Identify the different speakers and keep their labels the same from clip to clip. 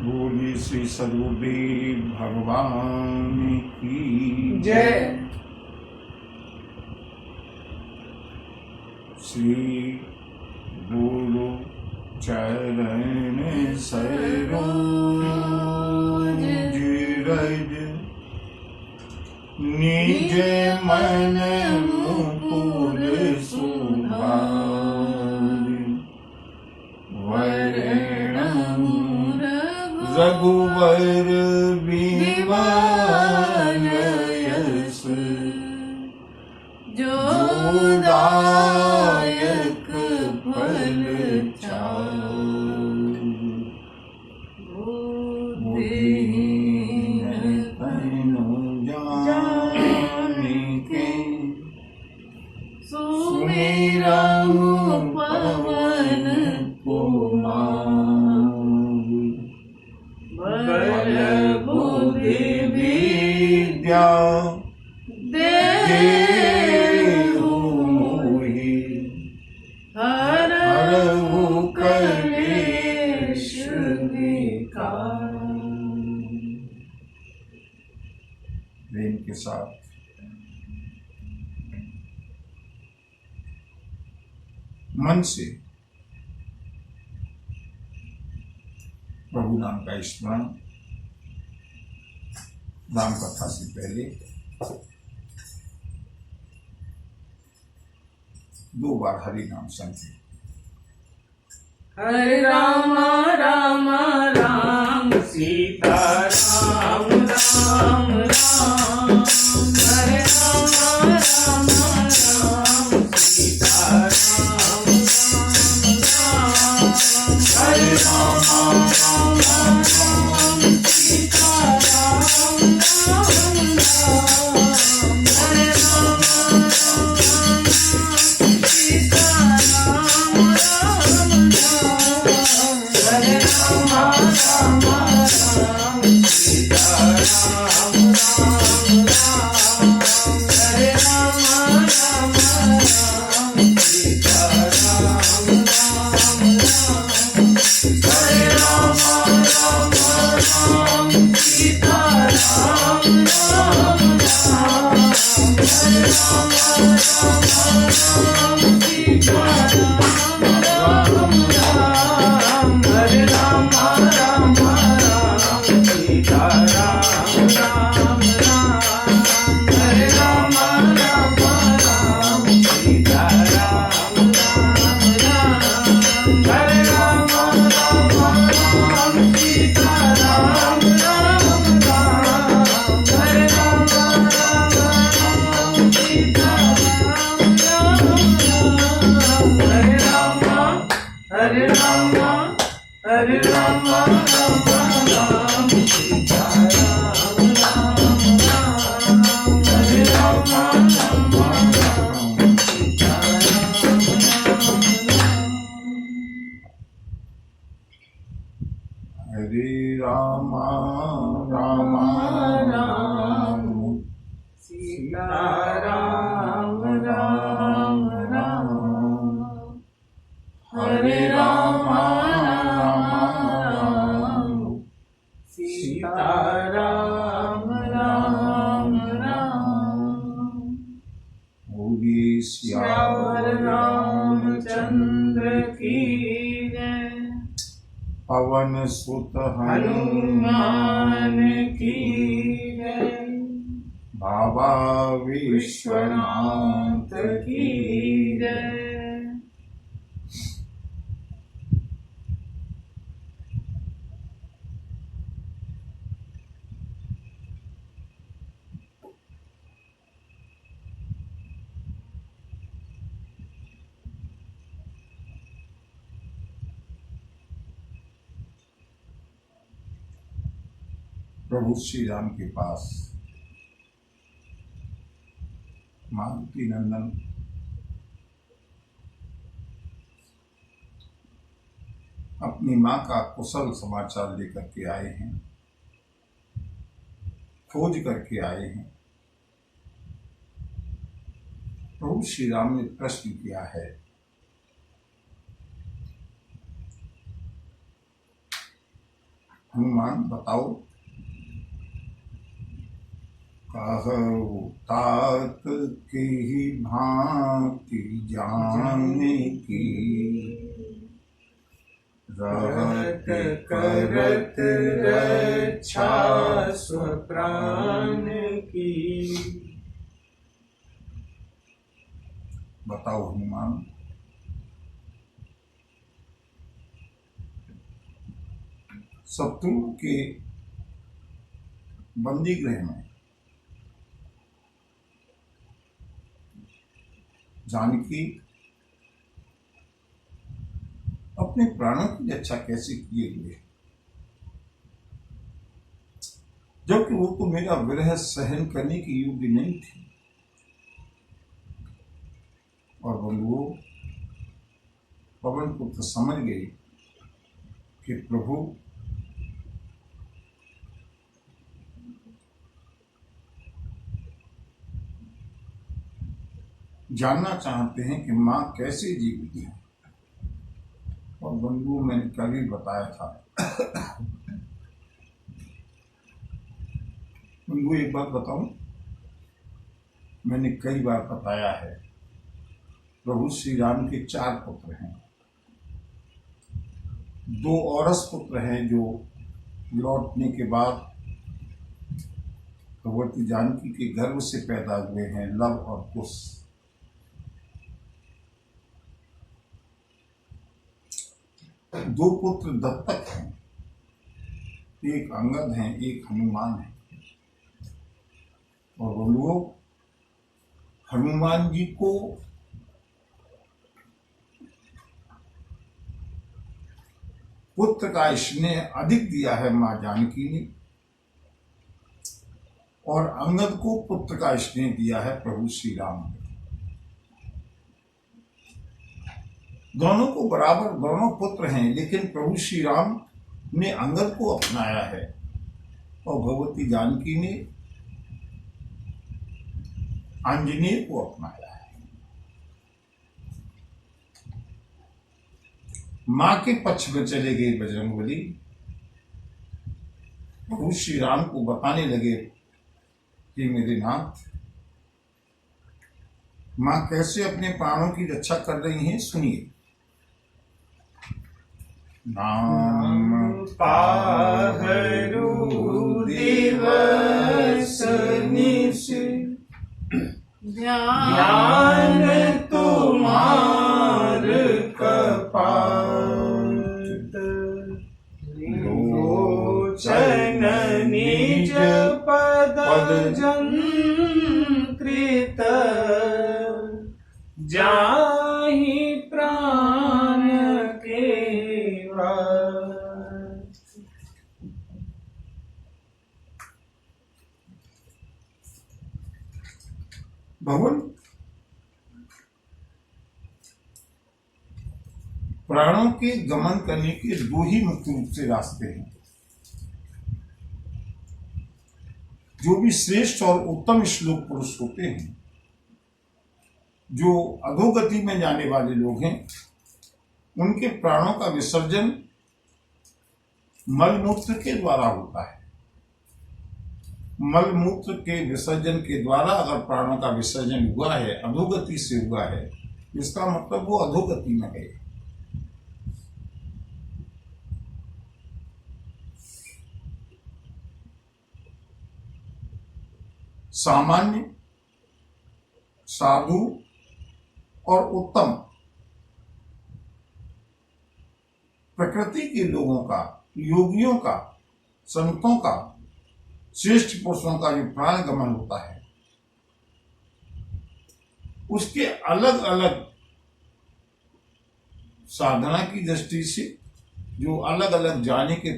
Speaker 1: बोलिए श्री सदगुरुदेव भगवान की
Speaker 2: जय।
Speaker 1: श्री गुरु चरण सरोज रज निज मन मुकुर सुधारि वरण रघुवर बिमल यश जोदायक फल बुद्धिहीन तनु जानिके सुमिरहु पवन कुमार बल बुद्धि विद्या देहु मोहि हरहु कलेश विकार। प्रेम के साथ मन से प्रभु नाम का स्मरण नाम कथा से पहले 2 बार हरि नाम संकीर्तन।
Speaker 2: हरे राम राम राम सीता राम राम राम हरे राम राम राम सीता राम राम हरे राम राम राम सीता राम राम हरे राम सीता राम हरे राम राम राम सीता राम हरे राम राम राम सीता राम हरे राम राम राम सीता राम हरे राम राम राम सीता राम हरे राम राम राम सीता राम हरे राम राम राम सीता राम हरे राम राम राम सीता राम हरे राम राम राम सीता हरे राम हरे राम राम राम सीता राम हरे राम राम सीता
Speaker 1: हरे राम राम राम
Speaker 2: सीता राम राम राम हरे राम राम सीता राम राम राम
Speaker 1: बोलिए
Speaker 2: श्यावर रामचंद्र की जय
Speaker 1: पवन सुत
Speaker 2: हनुमान की जय
Speaker 1: बाबा विश्वनाथ
Speaker 2: विश्वनाथ की जय।
Speaker 1: प्रभु श्री राम के पास मारुति नंदन अपनी मां का कुशल समाचार लेकर के आए हैं, खोज करके आए हैं। प्रभु श्री राम ने प्रश्न किया है, हनुमान बताओ। कहु तात की भांति जाने की, रहत
Speaker 2: करत रक्षा स्वप्राण की।
Speaker 1: बताओ हनुमान, शत्रु के बंदी गृह में जानकी अपने प्राणों की रक्षा कैसे किए हुए, जबकि वो तो मेरा विरह सहन करने की योग्य नहीं थी। और बंधुओं, पवन पुत्र समझ गए कि प्रभु जानना चाहते हैं कि मां कैसे जीवित है। और बंधुओं, मैंने कल ही बताया था। बंधु, एक बात बताऊं, मैंने कई बार बताया है, प्रभु श्री राम के 4 पुत्र हैं। 2 औरस पुत्र हैं जो लौटने के बाद भगवती जानकी के गर्भ से पैदा हुए हैं, लव और कुश। दो पुत्र दत्तक हैं, एक अंगद हैं, एक हनुमान है। और वो लोग हनुमान जी को पुत्र का स्नेह अधिक दिया है मां जानकी ने, और अंगद को पुत्र का स्नेह दिया है प्रभु श्री राम ने। दोनों को बराबर, दोनों पुत्र हैं, लेकिन प्रभु श्री राम ने अंगद को अपनाया है और भगवती जानकी ने आंजनेय को अपनाया है। मां के पक्ष में चले गए बजरंगबली, प्रभु श्री राम को बताने लगे कि मेरे नाथ, मां कैसे अपने प्राणों की रक्षा कर रही हैं, सुनिए। नाम
Speaker 2: पाहरु दिवस निश, ध्यान तुम्हार कपाट। लोचन निज पद जंकृत, जाहि प्राण के वास।
Speaker 1: भगवान प्राणों के गमन करने के 2 ही मुख्य रूप से रास्ते हैं। जो भी श्रेष्ठ और उत्तम श्लोक पुरुष होते हैं, जो अधोगति में जाने वाले लोग हैं, उनके प्राणों का विसर्जन मलमूत्र के द्वारा होता है। मलमूत्र के विसर्जन के द्वारा अगर प्राणों का विसर्जन हुआ है, अधोगति से हुआ है, इसका मतलब वो अधोगति में गए। सामान्य, साधु और उत्तम प्रकृति के लोगों का, योगियों का, संतों का, श्रेष्ठ पुरुषों का जो प्राण गमन होता है, उसके अलग अलग साधना की दृष्टि से जो अलग अलग जाने के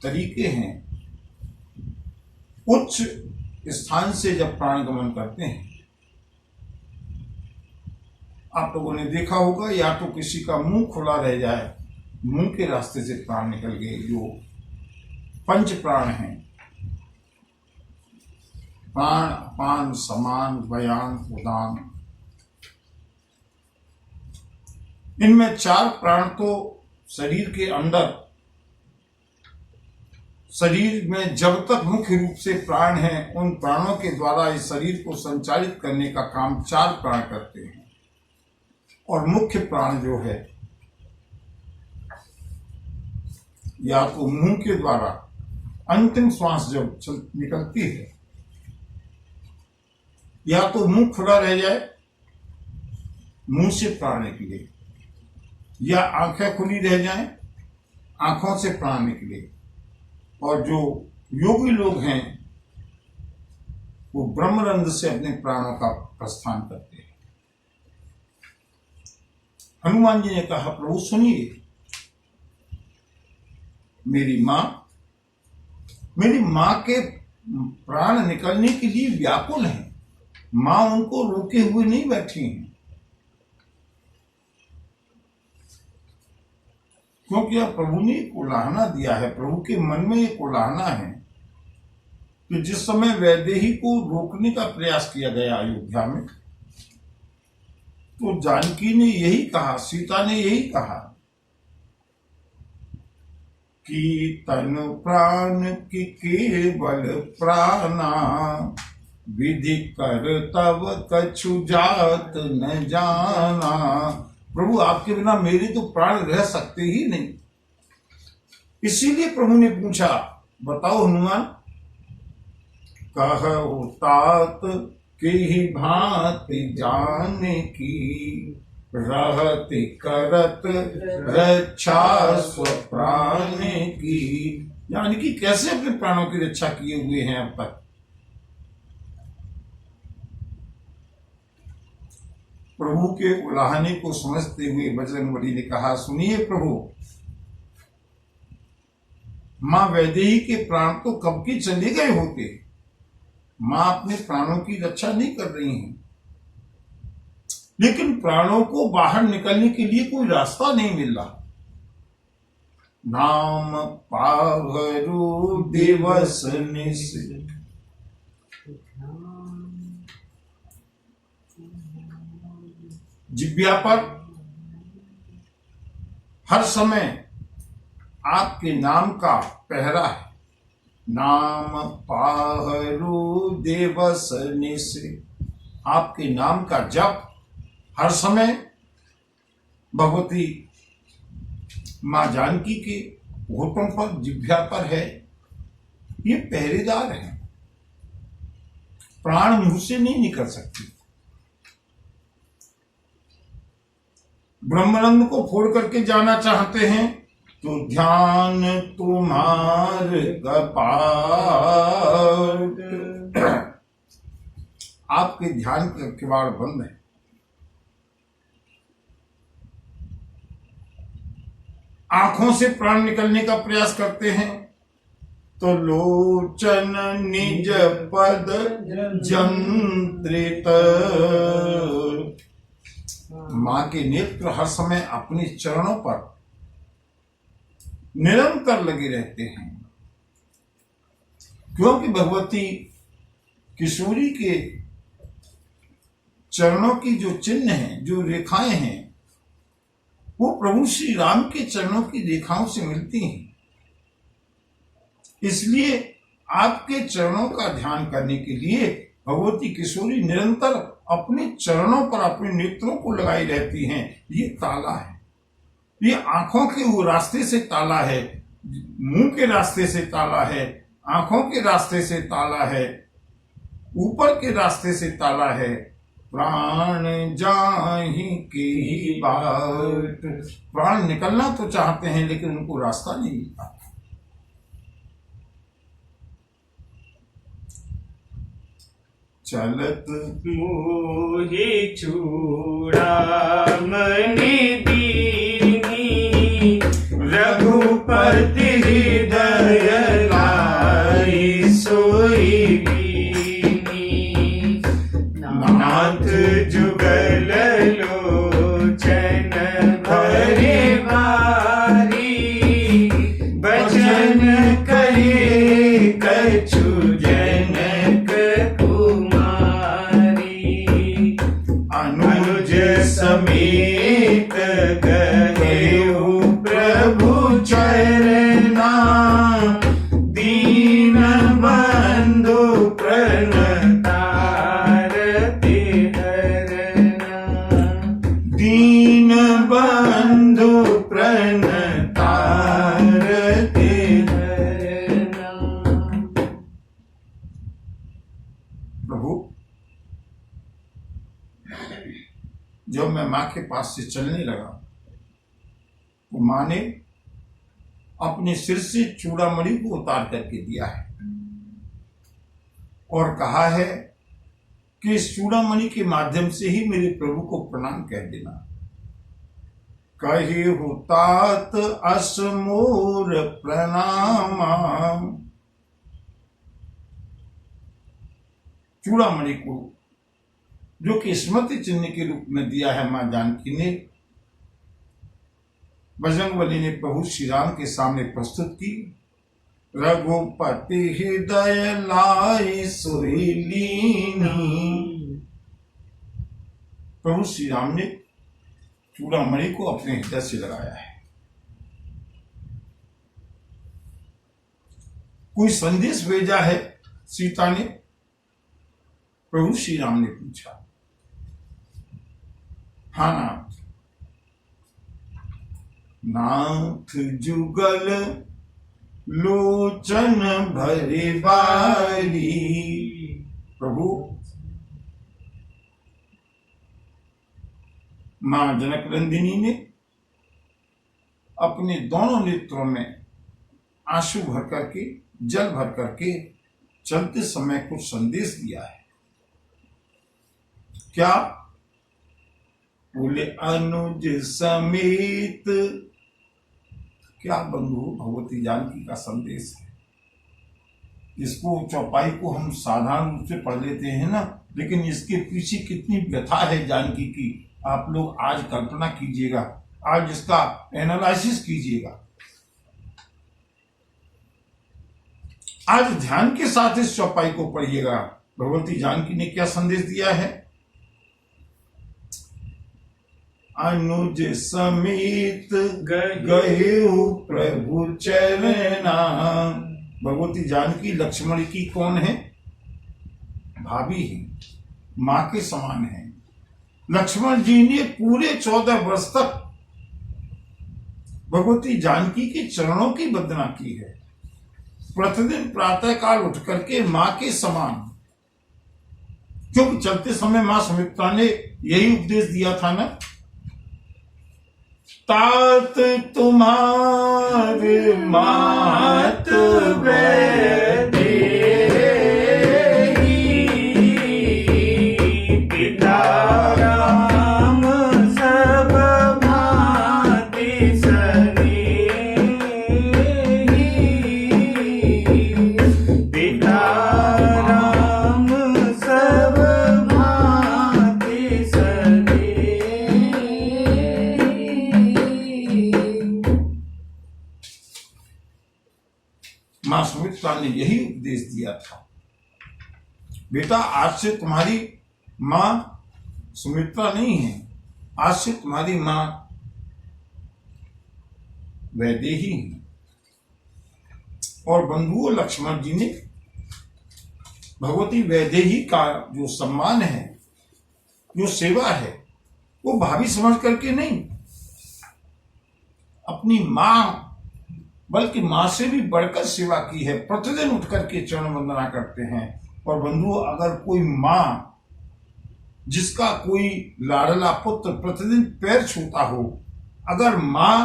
Speaker 1: तरीके हैं, उच्च स्थान से जब प्राण गमन करते हैं, आप लोगों ने देखा होगा, या तो किसी का मुंह खुला रह जाए, मुंह के रास्ते से प्राण निकल गए, जो पंच प्राण हैं, प्राण, अपान, समान, व्यान, उदान। इनमें 4 प्राण तो शरीर के अंदर शरीर में जब तक मुख्य रूप से प्राण हैं, उन प्राणों के द्वारा इस शरीर को संचालित करने का काम 4 प्राण करते हैं। और मुख्य प्राण जो है या तो मुंह के द्वारा अंतिम श्वास जब निकलती है, या तो मुंह खुला रह जाए, मुंह से प्राण निकले, या आंखें खुली रह जाएं, आंखों से प्राण निकले। और जो योगी लोग हैं वो ब्रह्मरंध्र से अपने प्राणों का प्रस्थान करते हैं। हनुमान जी ने कहा, प्रभु सुनिए, मेरी मां के प्राण निकलने के लिए व्याकुल हैं। मां उनको रोके हुए नहीं बैठी हैं, क्योंकि अब प्रभु ने उलाहना दिया है। प्रभु के मन में एक उलाहना है कि जिस समय वैदेही को रोकने का प्रयास किया गया अयोध्या में, तो जानकी ने यही कहा, सीता ने यही कहा कि तन प्राण की केवल प्राणा, विधि कर तब कछु जात न जाना। प्रभु आपके बिना मेरे तो प्राण रह सकते ही नहीं। इसीलिए प्रभु ने पूछा, बताओ हनुमान, कहु तात के ही भांति जाने की, रहति करत रक्षा स्वप्राण की। यानी कि कैसे अपने प्राणों की रक्षा किए हुए हैं अब तक। प्रभु के उलाहने को समझते हुए बजरंगबली ने कहा, सुनिए प्रभु, मां वैदेही के प्राण तो कब के चले गए होते। मां अपने प्राणों की रक्षा नहीं कर रही हैं, लेकिन प्राणों को बाहर निकलने के लिए कोई रास्ता नहीं मिल रहा। नाम पावरु दिवस निश, जिब्या पर हर समय आपके नाम का पहरा है। नाम पाहरू दिवस निश, आपके नाम का जप हर समय भगवती मां जानकी के होठों पर, जिह्वा पर है। ये पहरेदार है, प्राण मुंह से नहीं निकल सकते। ब्रह्मानंद को फोड़ करके जाना चाहते हैं तो ध्यान तुम्हार कपाट, आपके ध्यान के किवाड़ बंद है। आंखों से प्राण निकलने का प्रयास करते हैं तो लोचन निज पद जंत्रित, मां के नेत्र हर समय अपने चरणों पर निरंतर लगे रहते हैं, क्योंकि भगवती किशोरी के चरणों की जो चिन्ह हैं, जो रेखाएं हैं, वो प्रभु श्री राम के चरणों की रेखाओं से मिलती हैं। इसलिए आपके चरणों का ध्यान करने के लिए भगवती किशोरी निरंतर अपने चरणों पर अपने नेत्रों को लगाई रहती हैं। ये ताला है, ये आंखों के वो रास्ते से ताला है, मुंह के रास्ते से ताला है, आंखों के रास्ते से ताला है, ऊपर के रास्ते से ताला है। प्राण जाहि की ही बाट, प्राण निकलना तो चाहते हैं लेकिन उनको रास्ता नहीं मिलता। चलत
Speaker 2: मोहि चूड़ामणि दीनी, रघुपति हृदय लाई सोई दीनी। नाथ जुगल लोचन भरे बारी, बचन कहे कछु जनक कुमारी। अनुज समेत गए प्रभु चरण,
Speaker 1: जब मैं माँ के पास से चलने लगा तो माँ ने अपने सिर से चूड़ामणि को उतार करके दिया है और कहा है कि इस चूड़ामणि के माध्यम से ही मेरे प्रभु को प्रणाम कह देना। कही हुतात असमोर प्रणाम। चूड़ामणि को जो कि स्मृति चिन्ह के रूप में दिया है मां जानकी ने, बजरंगबली ने प्रभु श्री राम के सामने प्रस्तुत की। रघुपति हृदय लाई सुरीलीनी। प्रभु श्री राम ने चूड़ामणि को अपने हृदय से लगाया है। कोई संदेश भेजा है सीता ने? प्रभु श्री राम ने पूछा। हाँ नाथ जुगल लोचन भरे बारी। प्रभु मां जनक नंदिनी ने अपने दोनों नेत्रों में आंसू भर करके, जल भर करके चलते समय कुछ संदेश दिया है। क्या? बोले अनुज समेत। क्या बंधु भगवती जानकी का संदेश है। इसको चौपाई को हम साधारण रूप से पढ़ लेते हैं ना, लेकिन इसके पीछे कितनी व्यथा है जानकी की, आप लोग आज कल्पना कीजिएगा, आज इसका एनालिसिस कीजिएगा, आज ध्यान के साथ इस चौपाई को पढ़िएगा। भगवती जानकी ने क्या संदेश दिया है? अनुज समेत गए प्रभु चरना। भगवती जानकी लक्ष्मण की कौन है? भाभी है, मां के समान है। लक्ष्मण जी ने पूरे 14 वर्ष तक भगवती जानकी के चरणों की वंदना की है। प्रतिदिन प्रातः काल उठ करके मां के समान, क्योंकि चलते समय मां सुमित्रा ने यही उपदेश दिया था ना, तात तुम्हारे मात वैदेही, पिता राम सब भांति सनेही, पिता राम सब भांति सनेही। मां सुमित्रा ने यही उपदेश दिया था, बेटा आज से तुम्हारी मां सुमित्रा नहीं है, आज से तुम्हारी मां वैदेही है। और बंधुओं, लक्ष्मण जी ने भगवती वैदेही का जो सम्मान है, जो सेवा है, वो भाभी समझ करके नहीं, अपनी मां बल्कि मां से भी बढ़कर सेवा की है। प्रतिदिन उठ करके चरण वंदना करते हैं। और बंधुओं, अगर कोई मां जिसका कोई लाडला पुत्र प्रतिदिन पैर छूता हो, अगर मां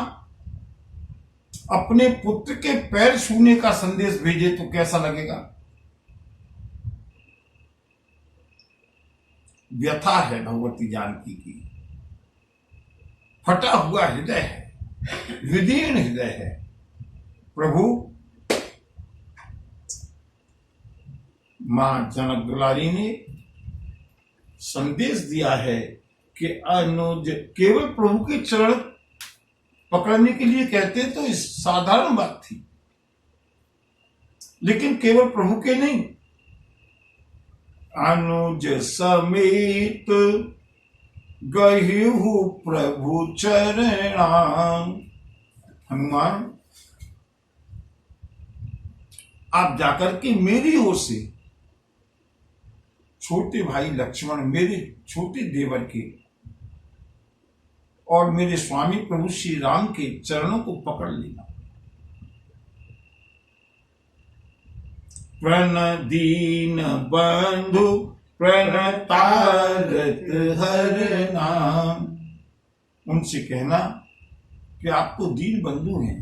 Speaker 1: अपने पुत्र के पैर छूने का संदेश भेजे तो कैसा लगेगा? व्यथा है भगवती जानकी की, फटा हुआ हृदय है, विदीर्ण हृदय है। प्रभु मां जनक दुलारी ने संदेश दिया है कि अनुज, केवल प्रभु के चरण पकड़ने के लिए कहते तो इस साधारण बात थी, लेकिन केवल प्रभु के नहीं, अनुज समेत गहिहु प्रभु चरणा। हनुमान, आप जाकर के मेरी ओर से छोटे भाई लक्ष्मण, मेरे छोटे देवर के और मेरे स्वामी प्रभु श्री राम के चरणों को पकड़ लेना। प्रण दीन बंधु प्रणतारत हर नाम। उनसे कहना कि आप तो दीन बंधु हैं,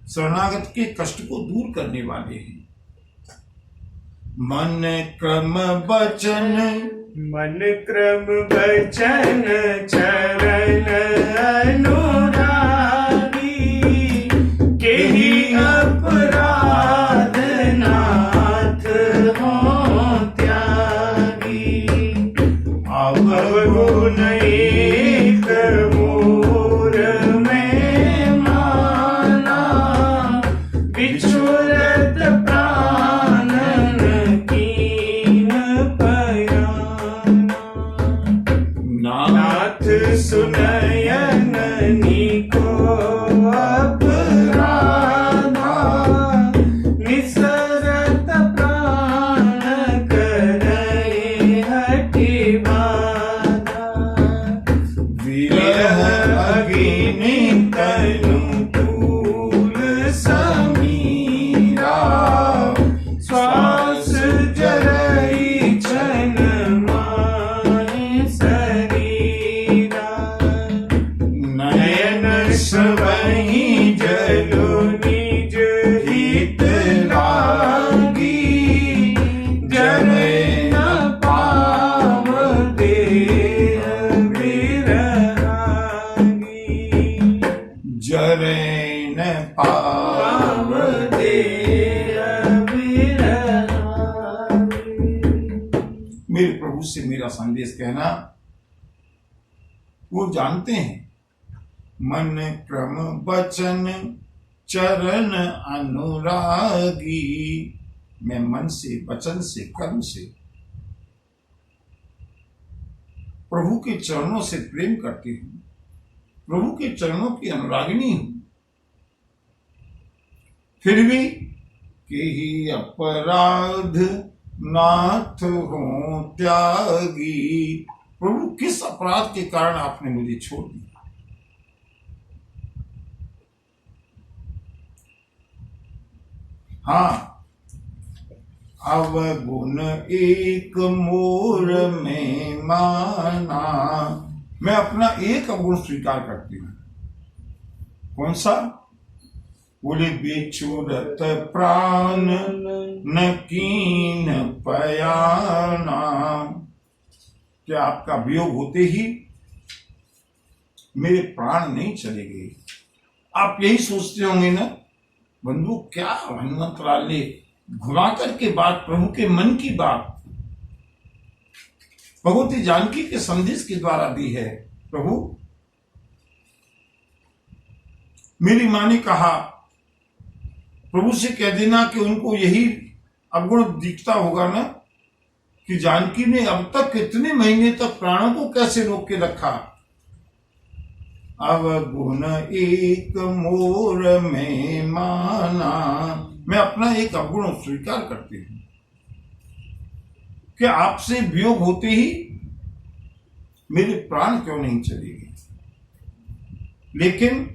Speaker 1: शरणागत के कष्ट को दूर करने वाले हैं। मन क्रम वचन
Speaker 2: मन क्रम वचन चरण अनुरागी, केहि अपराध नाथ हो त्यागी। अवगुण एक मोर में माना, बिछुरत प्राणन कीन पयाना। नाथ सुनयन निको अपराधा, निसरत प्राण करे हठि बाधा। विरह अग्नि तनु तूल समीरा, श्वास जरई छन माहि शरीरा। नयन सबहि जलो निज हित लागी, जरै न पाव देह बिरहागी।
Speaker 1: जरे न पाव
Speaker 2: देह बिरहागी।
Speaker 1: मेरे प्रभु से मेरा संदेश कहना, वो जानते हैं मन क्रम वचन चरण अनुरागी। मैं मन से, वचन से, कर्म से प्रभु के चरणों से प्रेम करती हूँ, प्रभु के चरणों की अनुरागिनी हूं। फिर भी केहि अपराध नाथ हो त्यागी। प्रभु किस अपराध के कारण आपने मुझे छोड़ दिया? हाँ, अवगुण एक मोर में माना। मैं अपना एक अवगुण स्वीकार करती हूं। कौन सा? बोले बेचुरत प्राण न कीन पयाना। क्या आपका वियोग होते ही मेरे प्राण नहीं चले गए? आप यही सोचते होंगे ना, बंधु क्या हनुमत लाल ने घुमा करके बात, प्रभु के मन की बात भगवती जानकी के संदेश के द्वारा दी है। प्रभु, मेरी मां ने कहा प्रभु से कह देना कि उनको यही अवगुण दिखता होगा ना कि जानकी ने अब तक कितने महीने तक प्राणों को कैसे रोक के रखा। अवगुण एक मोर में माना। मैं अपना एक अवगुण स्वीकार करती हूं कि आपसे वियोग होते ही मेरे प्राण क्यों नहीं चले गए। लेकिन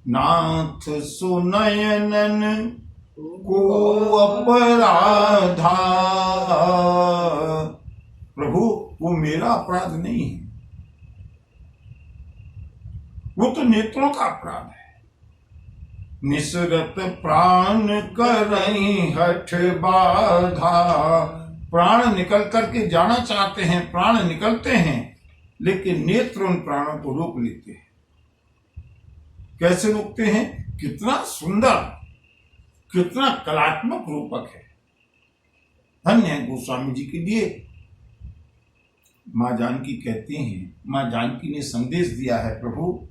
Speaker 1: नाथ सुनयनन को अपराधा। प्रभु, वो मेरा अपराध नहीं है, वो तो नेत्रों का अपराध है। निसरत प्राण करई हठ बाधा। प्राण निकल करके जाना चाहते हैं, प्राण निकलते हैं, लेकिन नेत्र उन प्राणों को रोक लेते हैं। कैसे रोकते हैं? कितना सुंदर, कितना कलात्मक रूपक है। धन्य है गोस्वामी जी के लिए। मां जानकी कहती हैं, मां जानकी ने संदेश दिया है, प्रभु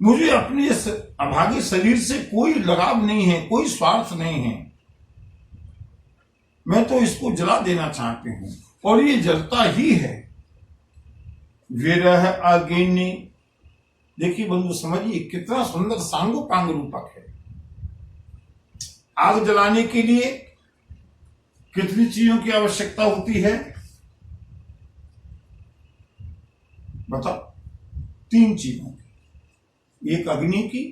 Speaker 1: मुझे अपने इस अभागे शरीर से कोई लगाव नहीं है, कोई स्वार्थ नहीं है। मैं तो इसको जला देना चाहती हूं और ये जलता ही है। विरह अग्नि। देखिए बंधु, समझिए कितना सुंदर सांगोपांग रूपक है। आग जलाने के लिए कितनी चीजों की आवश्यकता होती है बताओ? 3 चीजों की। एक अग्नि की,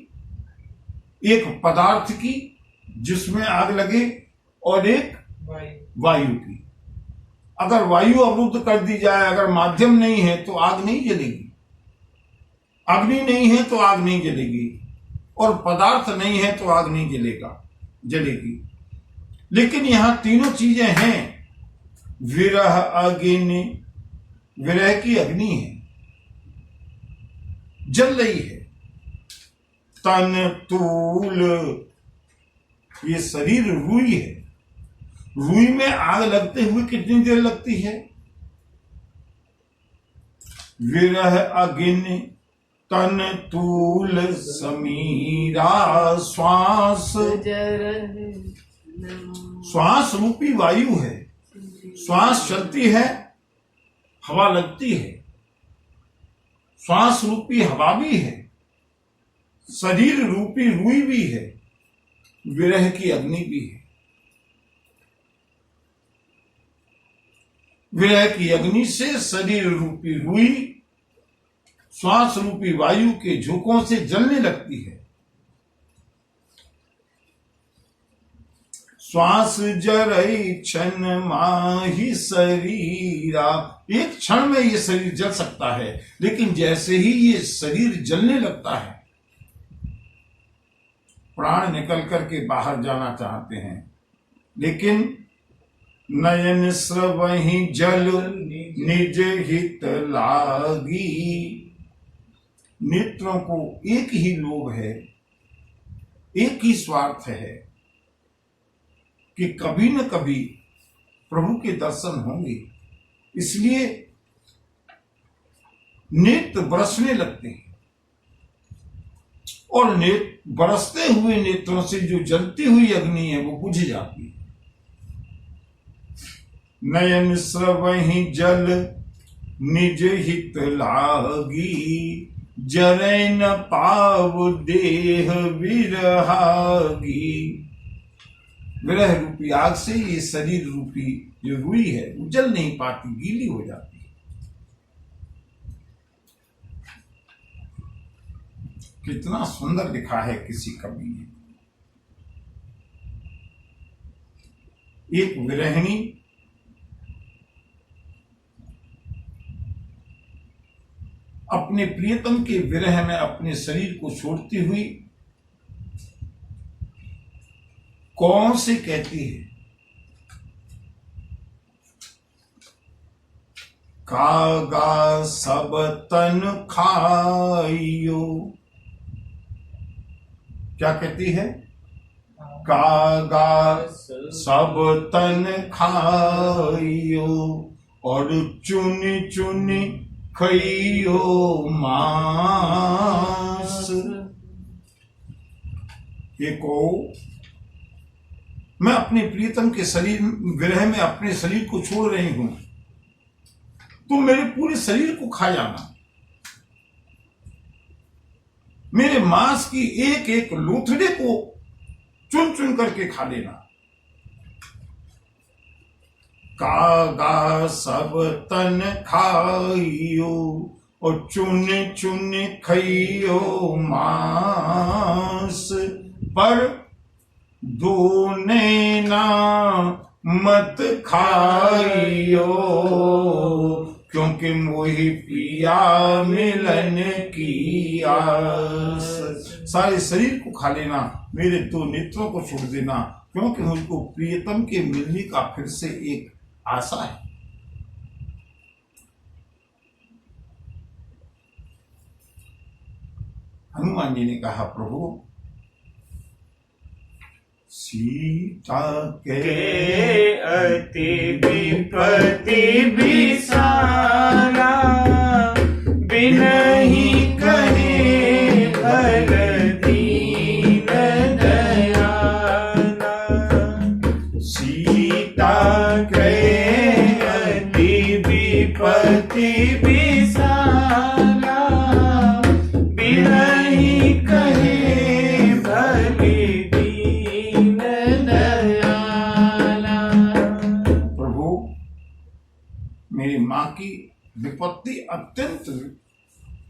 Speaker 1: एक पदार्थ की जिसमें आग लगे, और एक वायु की। अगर वायु अवरुद्ध कर दी जाए, अगर माध्यम नहीं है तो आग नहीं जलेगी, अग्नि नहीं है तो आग नहीं जलेगी, और पदार्थ नहीं है तो आग नहीं जलेगी। लेकिन यहां तीनों चीजें हैं। विरह अग्नि, विरह की अग्नि है, जल रही है। तन तूल, ये शरीर रुई है। रुई में आग लगते हुए कितनी देर लगती है? विरह अग्नि तन तूल समीरा श्वास, श्वास रूपी वायु है। श्वास चलती है, हवा लगती है। श्वास रूपी हवा भी है, शरीर रूपी रुई भी है, विरह की अग्नि भी है। विरह की अग्नि से शरीर रूपी रुई श्वास रूपी वायु के झोंकों से जलने लगती है। श्वास जरई क्षण माही शरीरा, एक क्षण में ये शरीर जल सकता है, लेकिन जैसे ही ये शरीर जलने लगता है, प्राण निकल करके बाहर जाना चाहते हैं, लेकिन नयन स्रवहि जल निज हित लागी। नेत्रों को एक ही लोभ है, एक ही स्वार्थ है कि कभी न कभी प्रभु के दर्शन होंगे, इसलिए नेत्र बरसने लगते हैं, और बरसते हुए नेत्रों से जो जलती हुई अग्नि है वो बुझ जाती है। नयन स्रवहि जल निज हित लागी, जरै न पाव देह विरहागी। विरह रूपी आग से ये शरीर रूपी जो रुई है वो जल नहीं पाती, गीली हो जाती है। कितना सुंदर लिखा है किसी कवि ने। एक विरहिणी अपने प्रियतम के विरह में अपने शरीर को छोड़ती हुई कौन से कहती है, कागा सब तन खाइयो। क्या कहती है? कागा सब तन खाइयो, और चुन चुन खइयो मांस। ये को मैं अपने प्रियतम के शरीर विरह में अपने शरीर को छोड़ रही हूं, तो मेरे पूरे शरीर को खा जाना, मेरे मांस की एक एक लोथड़े को चुन चुन करके खा लेना। कागा सब तन खाइयो, और चुन चुन खइयो मांस, पर दोने ना मत खाइयो, क्योंकि मोहि पिया मिलन की आस। सारे शरीर को खा लेना, मेरे दो नेत्रों को छोड़ देना, क्योंकि मुझको प्रियतम के मिलने का फिर से एक आशा है। हनुमान जी ने कहा, प्रभु सीता के
Speaker 2: अति विपत्ति विसारा, बिनहि कहे भल दीन दयाला।
Speaker 1: सीता
Speaker 2: के अति विपत्ति विसारा, बिनहि कहे भल दीन दयाला।
Speaker 1: प्रभु, मेरी मां की विपत्ति अत्यंत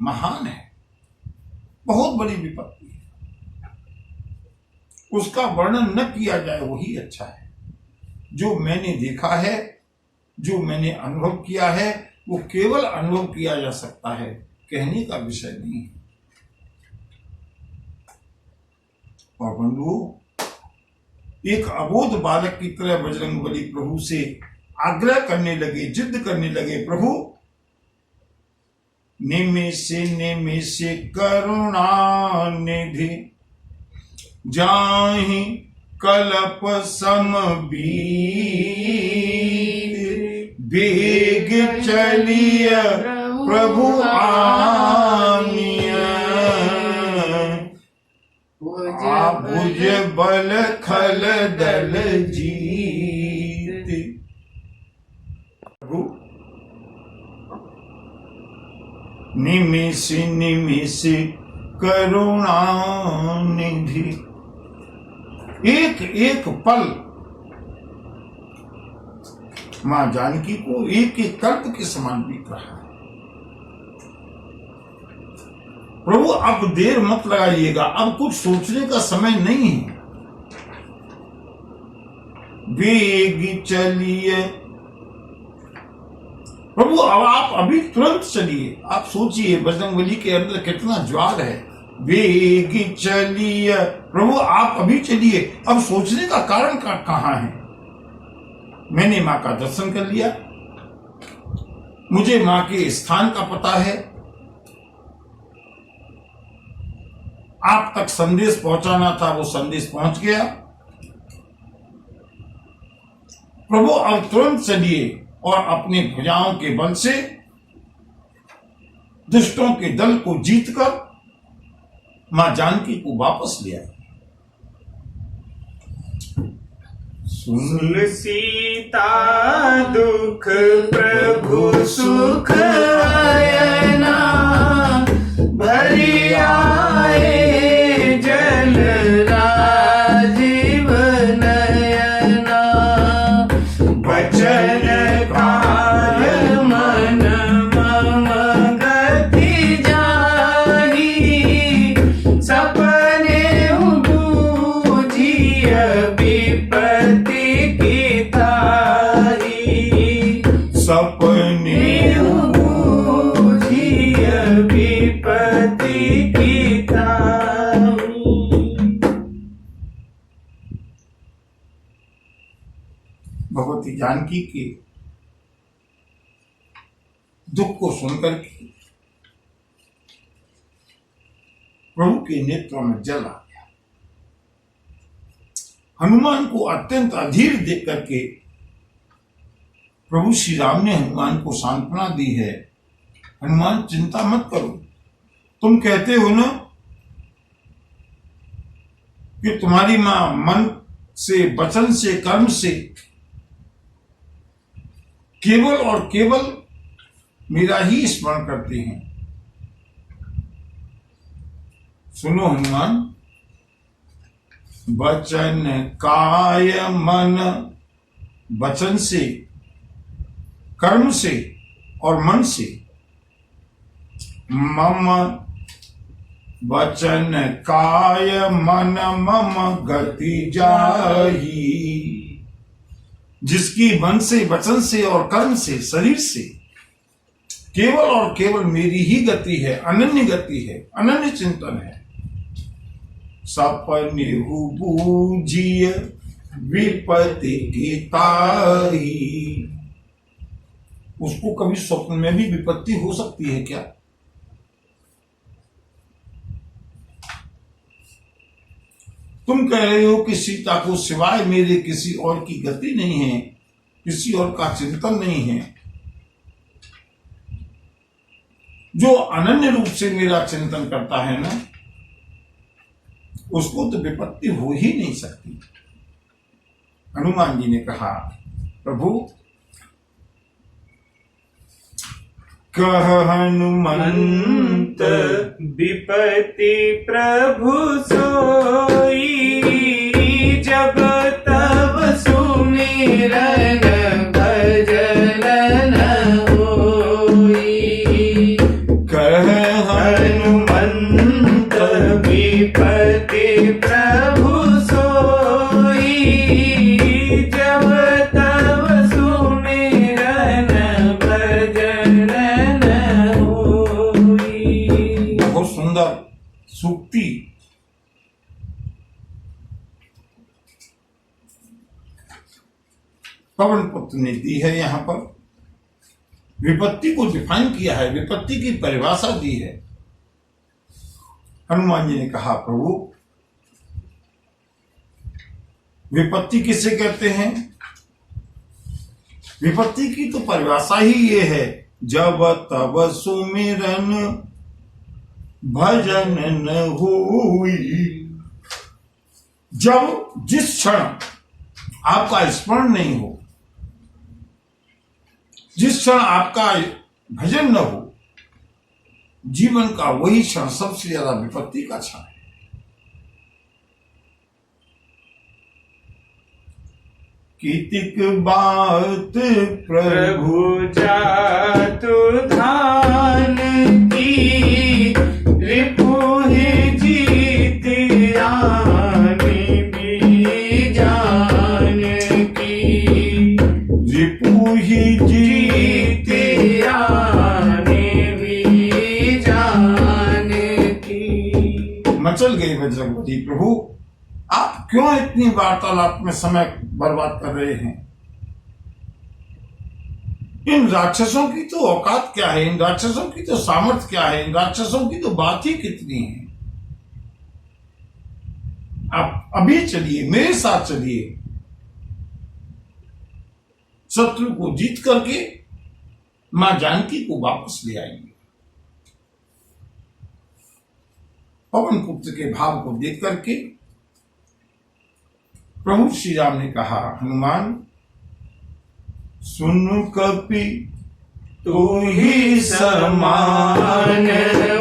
Speaker 1: महान है, बहुत बड़ी विपत्ति है, उसका वर्णन न किया जाए वही अच्छा है। जो मैंने देखा है जो मैंने अनुभव किया है वो केवल अनुभव किया जा सकता है, कहने का विषय नहीं है। और बंधुओं, एक अबोध बालक की तरह बजरंगबली प्रभु से आग्रह करने लगे, जिद करने लगे, प्रभु निमि से करुणा निधि जाहि कल्प सम बेग चलिय प्रभु आनिया भुज बल खल दल जीत। प्रभु निमिष करुणा निधि, एक एक पल मां जानकी को एक एक कल्प के समान बीत रहा है। प्रभु अब देर मत लगाइएगा, अब कुछ सोचने का समय नहीं है। वेग चलिए प्रभु, अब आप अभी तुरंत चलिए। आप सोचिए बजरंगबली के अंदर कितना ज्वार है। वेग चलिए प्रभु, आप अभी चलिए। अब सोचने का कारण कहाँ है? मैंने मां का दर्शन कर लिया, मुझे मां के स्थान का पता है, आप तक संदेश पहुंचाना था, वो संदेश पहुंच गया। प्रभु अब तुरंत चलिए और अपने भुजाओं के बल से दुष्टों के दल को जीतकर मां जानकी को वापस ले आए।
Speaker 2: सुन सीता दुख प्रभु सुख आयना, भरी आए जल राजीव नयना। वचन काल मन मम गति जाहि, सपने बूझिय विपत्ति की ताहि।
Speaker 1: सपने
Speaker 2: बूझिय विपत्ति की ताहि।
Speaker 1: भगवती जानकी के दुख को सुनकर के प्रभु के नेत्रों में जल आ गया। हनुमान को अत्यंत अधीर देख करके प्रभु श्री राम ने हनुमान को सांत्वना दी है। हनुमान चिंता मत करो, तुम कहते हो ना कि तुम्हारी मां मन से, वचन से, कर्म से केवल और केवल मेरा ही स्मरण करते हैं। सुनो हनुमान, वचन काय मन, वचन से, कर्म से और मन से, मम वचन काय मन मम गति जाही। जिसकी मन से, वचन से और कर्म से, शरीर से केवल और केवल मेरी ही गति है, अनन्य गति है, अनन्य चिंतन है। सपने बूझिय विपत्ति की ताही। उसको कभी स्वप्न में भी विपत्ति हो सकती है क्या? तुम कह रहे हो कि सीता को सिवाय मेरे किसी और की गति नहीं है, किसी और का चिंतन नहीं है। जो अनन्य रूप से मेरा चिंतन करता है ना, उसको तो विपत्ति हो ही नहीं सकती। हनुमान जी ने कहा, प्रभु कह हनुमंत
Speaker 2: विपत्ति प्रभु सोई, जब तब सुमिरन भजन न होई।
Speaker 1: कह
Speaker 2: हनुमंत विपत्ति प्रभु सोई, जब तब सुमिरन
Speaker 1: पवन पुत्र ने दी है। यहां पर विपत्ति को डिफाइन किया है, विपत्ति की परिभाषा दी है। हनुमान जी ने कहा, प्रभु विपत्ति किसे कहते हैं? विपत्ति की तो परिभाषा ही ये है, जब तब सुमिरन भजन न हुई। जब जिस क्षण आपका स्मरण नहीं हो, जिस क्षण आपका भजन न हो, जीवन का वही क्षण सबसे ज्यादा विपत्ति का क्षण है। कीतिक बात
Speaker 2: प्रभु जातु धान की, रिपुहि जीत आने भी जान की।
Speaker 1: रिपुहि जीत
Speaker 2: आने भी जान की।
Speaker 1: मचल गई बजरंगबली, प्रभु आप क्यों इतनी वार्तालाप में समय बर्बाद कर रहे हैं? इन राक्षसों की तो औकात क्या है, इन राक्षसों की तो सामर्थ्य क्या है, इन राक्षसों की तो बात ही कितनी है। आप अभी चलिए, मेरे साथ चलिए, शत्रु को जीत करके मां जानकी को वापस ले आएंगे। पवन पुत्र के भाव को देख करके प्रभु श्री राम ने कहा, हनुमान सुन कपि
Speaker 2: तू ही समान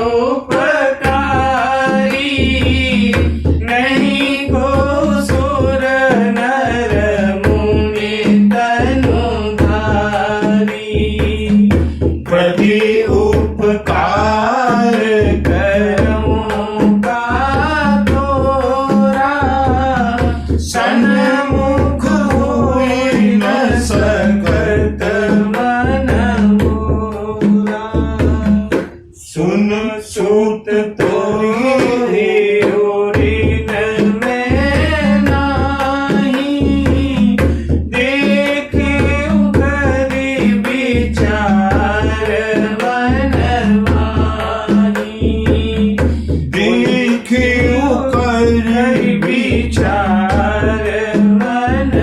Speaker 2: उपकारी, नहीं को सुर नर मुनि तनुधारी। प्रति उपकार करूं का तोरा, सन्मुख हुई न सकत मन मोरा। सुन सूत तोहि ओरिन में नाही, देखे उगरि विचार मन माही।
Speaker 1: देखे
Speaker 2: उगरि विचार मन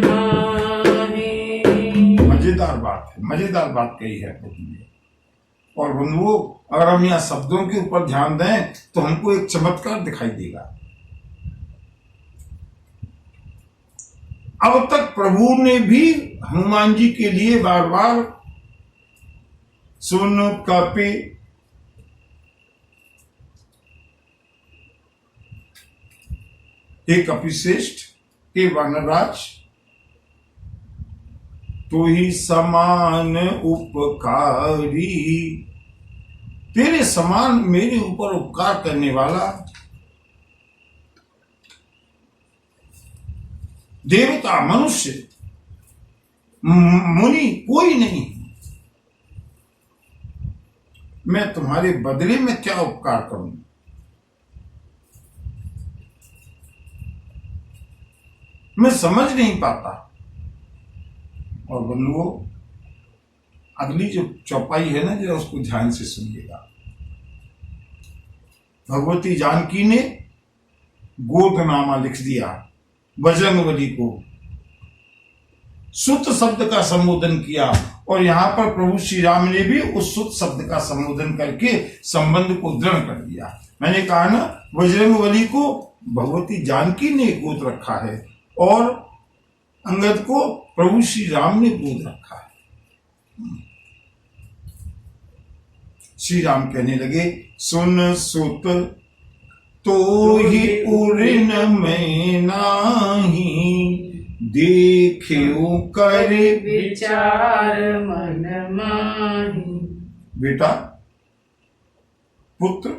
Speaker 2: माही।
Speaker 1: मजेदार बात है, मजेदार बात कही है प्रभु ने। और बंधुओं, अगर हम यहाँ शब्दों के ऊपर ध्यान दें तो हमको एक चमत्कार दिखाई देगा। अब तक प्रभु ने भी हनुमान जी के लिए बार बार सुन कपि, हे कपिश्रेष्ठ, हे वानरराज, तू ही समान उपकारी, तेरे समान मेरे ऊपर उपकार करने वाला देवता, मनुष्य, मुनि कोई नहीं। मैं तुम्हारे बदले में क्या उपकार करूं? मैं समझ नहीं पाता। और बंधुओं, अगली जो चौपाई है ना, जरा उसको ध्यान से सुनिएगा। भगवती जानकी ने गोदनामा लिख दिया बजरंगबली को, सुत शब्द का संबोधन किया, और यहां पर प्रभु श्री राम ने भी उस सुत शब्द का संबोधन करके संबंध को दृढ़ कर दिया। मैंने कहा ना, बजरंगबली को भगवती जानकी ने गोद रखा है और अंगद को प्रभु श्री राम ने गोद रखा है। श्री राम कहने लगे, सुन सुत तो ही उरिन में नाही, देखे कर
Speaker 2: विचार मन माही।
Speaker 1: बेटा, पुत्र,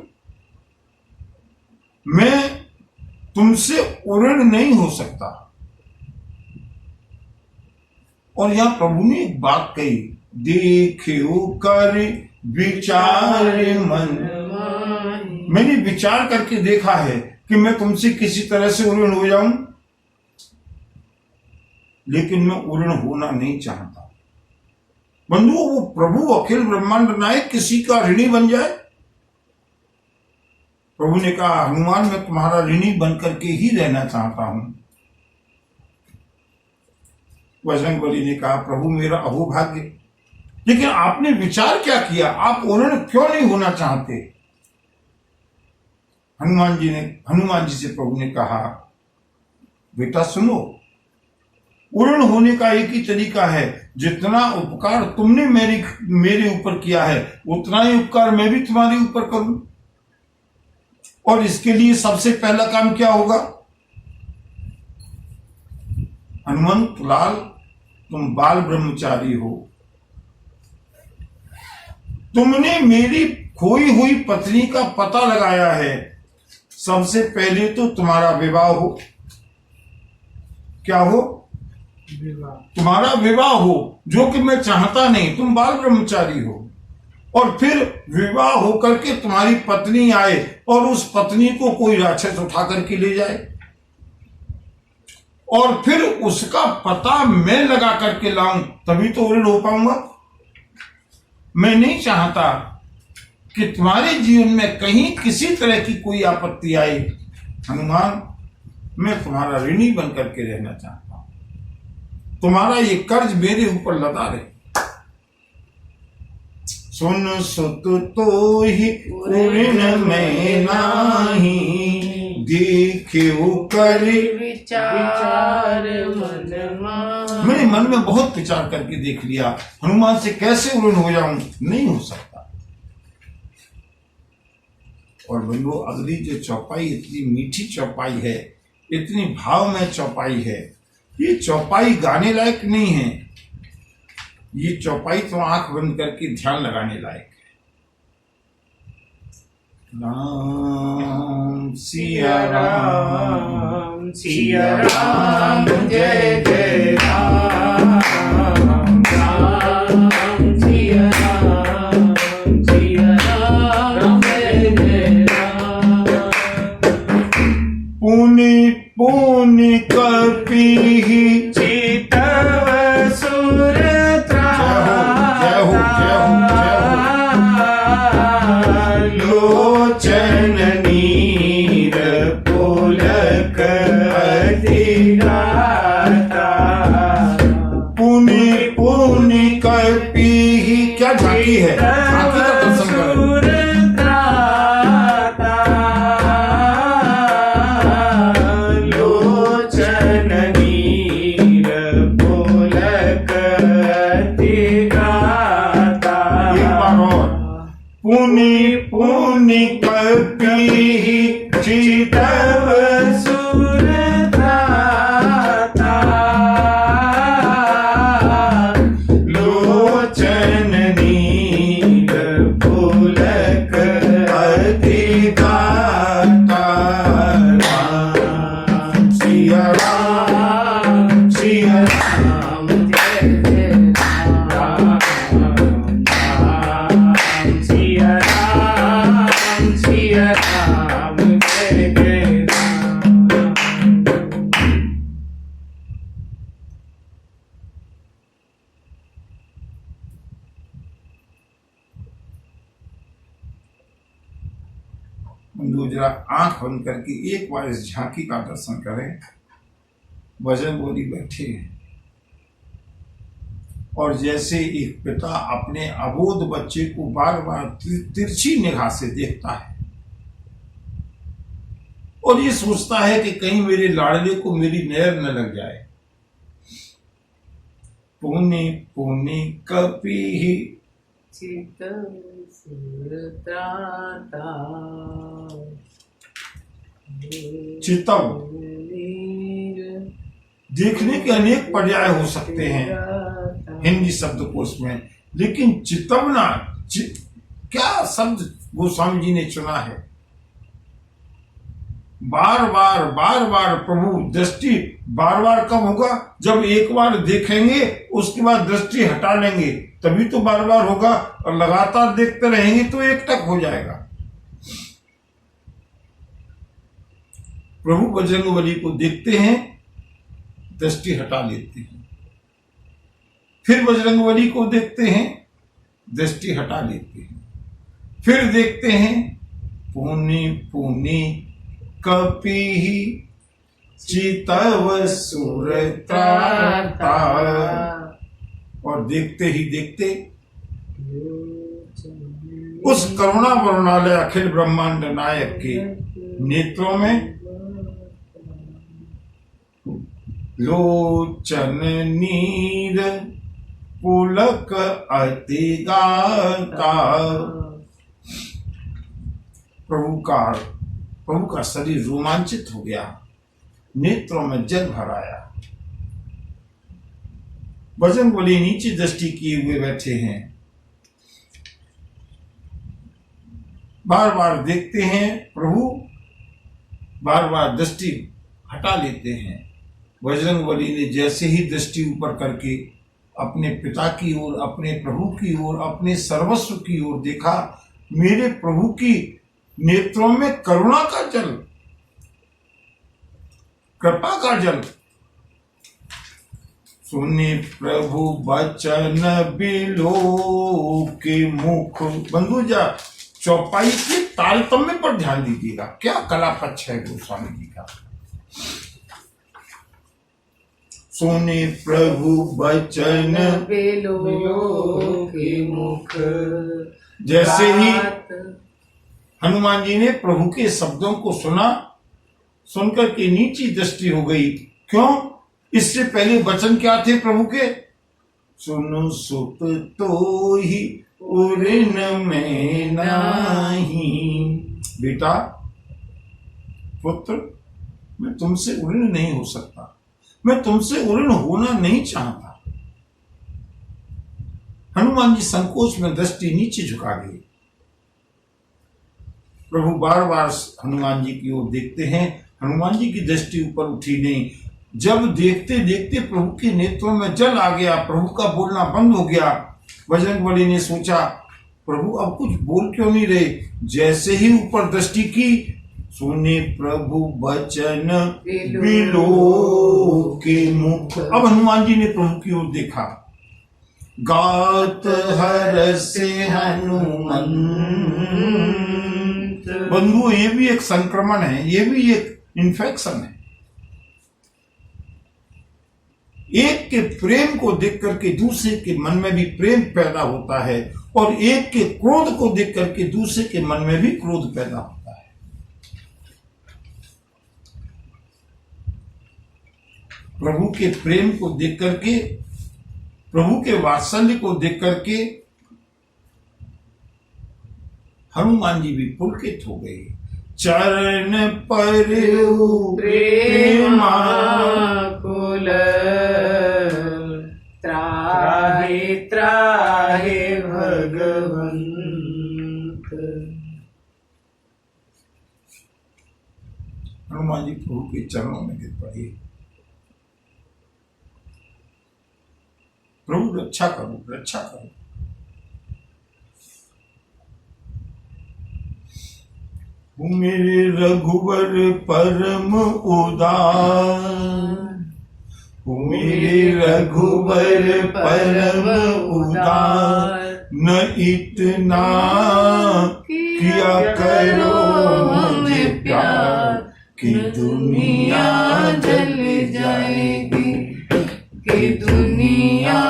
Speaker 1: मैं तुमसे उऋण नहीं हो सकता। और यहां प्रभु ने एक बात कही, देखे कर विचार मन। मैंने विचार करके देखा है कि मैं तुमसे किसी तरह से उऋण हो जाऊं। लेकिन मैं उर्ण होना नहीं चाहता। बंधुओं, वो प्रभु अखिल ब्रह्मांड नायक किसी का ऋणी बन जाए? प्रभु ने कहा, हनुमान मैं तुम्हारा ऋणी बनकर के ही रहना चाहता हूं। बजरंगबली ने कहा, प्रभु मेरा अहोभाग्य, लेकिन आपने विचार क्या किया? आप उर्ण क्यों नहीं होना चाहते? हनुमान जी से प्रभु ने कहा, बेटा सुनो, उर्ण होने का एक ही तरीका है, जितना उपकार तुमने मेरे ऊपर किया है उतना ही उपकार मैं भी तुम्हारे ऊपर करूं। और इसके लिए सबसे पहला काम क्या होगा? हनुमंत लाल, तुम बाल ब्रह्मचारी हो, तुमने मेरी खोई हुई पत्नी का पता लगाया है। सबसे पहले तो तुम्हारा विवाह हो। क्या हो?
Speaker 2: विवाह।
Speaker 1: तुम्हारा विवाह हो, जो कि मैं चाहता नहीं, तुम बाल ब्रह्मचारी हो। और फिर विवाह होकर के तुम्हारी पत्नी आए और उस पत्नी को कोई राक्षस उठा करके ले जाए, और फिर उसका पता मैं लगा करके लाऊं, तभी तो उर्ण हो पाऊंगा। मैं नहीं चाहता कि तुम्हारे जीवन में कहीं किसी तरह की कोई आपत्ति आए। हनुमान, मैं तुम्हारा ऋणी बन करके रहना चाहता हूं। तुम्हारा ये कर्ज मेरे ऊपर लदा रहे। सुन सुत तो ही उर्ण में नाही, देखियो कर
Speaker 2: विचार मन माही।
Speaker 1: मैंने मन में बहुत विचार करके देख लिया, हनुमान से कैसे उर्ण हो जाऊं? नहीं हो सकता। और बंधुओं, अगली जो चौपाई इतनी मीठी चौपाई है, इतनी भाव में चौपाई है, ये चौपाई गाने लायक नहीं है। ये चौपाई तो आंख बंद करके ध्यान लगाने लायक है। राम सिया राम,
Speaker 2: सिया राम, जय जय राम, राम सिया राम, सिया राम, जय जय राम।
Speaker 1: पुनि पुनि कपि
Speaker 2: चितव सुर लोचन नीर पुलक अधिगाता।
Speaker 1: पुनि पुनि कपि, क्या झांकी है? झांकी का दर्शन करें।
Speaker 2: लोचन नीर पुलक अधिगाता।
Speaker 1: एक बार और। पुनि पुनि कपि चितव
Speaker 2: सुर लोचन नीर पुलक
Speaker 1: अधिगाता। राम सिया राम, सिया
Speaker 2: राम, जय जय राम, राम सिया राम, सिया राम, जय जय राम।
Speaker 1: बंधु, जरा आंख बंद करके एक बार इस झांकी का दर्शन करें। बजरंगबली बैठे हैं और जैसे एक पिता अपने अबोध बच्चे को बार बार तिरछी निगाह से देखता है और ये सोचता है कि कहीं मेरे लाडले को मेरी नजर न लग जाए। पुनि पुनि कपि
Speaker 2: चितव सुर त्राता।
Speaker 1: चितव, देखने के अनेक पर्याय हो सकते हैं हिंदी शब्दकोश में, लेकिन चितवना क्या शब्द गोस्वामी जी ने चुना है। बार बार प्रभु दृष्टि बार बार कब होगा? जब एक बार देखेंगे उसके बाद दृष्टि हटा लेंगे, तभी तो बार बार होगा। और लगातार देखते रहेंगे तो एक टक हो जाएगा। प्रभु बजरंगबली को देखते हैं, दृष्टि हटा लेते हैं। फिर बजरंगबली को देखते हैं, दृष्टि हटा लेते हैं। फिर देखते हैं, पुनि पुनि कपिहि चितव सुर त्राता, और देखते ही देखते उस करुणा वरुणालय अखिल ब्रह्मांड नायक के नेत्रों में लोचन नीर पुलक अति गाता। प्रभु का शरीर रोमांचित हो गया, नेत्रों में जल भर आया। बजरंगबली नीचे दृष्टि किए हुए बैठे हैं, बार बार देखते हैं प्रभु, बार बार दृष्टि हटा लेते हैं। बजरंगबली ने जैसे ही दृष्टि ऊपर करके अपने पिता की ओर, अपने प्रभु की ओर, अपने सर्वस्व की ओर देखा, मेरे प्रभु की नेत्रों में करुणा का जल, कृपा का जल। सुने प्रभु बचन बिलो के मुख। बंधुजा, चौपाई के तारतम्य पर ध्यान दीजिएगा, क्या कला पक्ष है गोस्वामी जी का। सुने प्रभु बचन
Speaker 2: बिलो के मुख।
Speaker 1: जैसे ही हनुमान जी ने प्रभु के शब्दों को सुना, सुनकर के नीची दृष्टि हो गई। क्यों? इससे पहले वचन क्या थे प्रभु के? सुनु सुत तो ही उड़न में नाही। बेटा, पुत्र, मैं तुमसे उड़न नहीं हो सकता, मैं तुमसे उड़न होना नहीं चाहता। हनुमान जी संकोच में दृष्टि नीचे झुका गए। प्रभु बार बार हनुमान जी की ओर देखते हैं, हनुमान जी की दृष्टि ऊपर उठी नहीं। जब देखते देखते प्रभु के नेत्रों में जल आ गया, प्रभु का बोलना बंद हो गया। बजरंगबली ने सोचा, प्रभु अब कुछ बोल क्यों नहीं रहे। जैसे ही ऊपर दृष्टि की, सुने प्रभु बचन बिलो के मुख। अब हनुमान जी ने प्रभु की ओर देखा। गात हर से हनुमान। बंधु, ये भी एक संक्रमण है, ये भी एक इन्फेक्शन है। एक के प्रेम को देख करके दूसरे के मन में भी प्रेम पैदा होता है, और एक के क्रोध को देख करके दूसरे के मन में भी क्रोध पैदा होता है। प्रभु के प्रेम को देख करके, प्रभु के वात्सल्य को देख करके हनुमान जी भी पुलकित हो गए। चरण पर
Speaker 2: प्रेमा कुल त्राहे त्राहे भगवंत।
Speaker 1: हनुमान जी प्रभु के चरणों में गिर पड़े। प्रभु रक्षा करो, रक्षा करो। मेरे रघुवर परम उदार, मेरे रघुवर परम उदार, न इतना किया करो मुझे प्यार, कि दुनिया जल जाएगी, कि दुनिया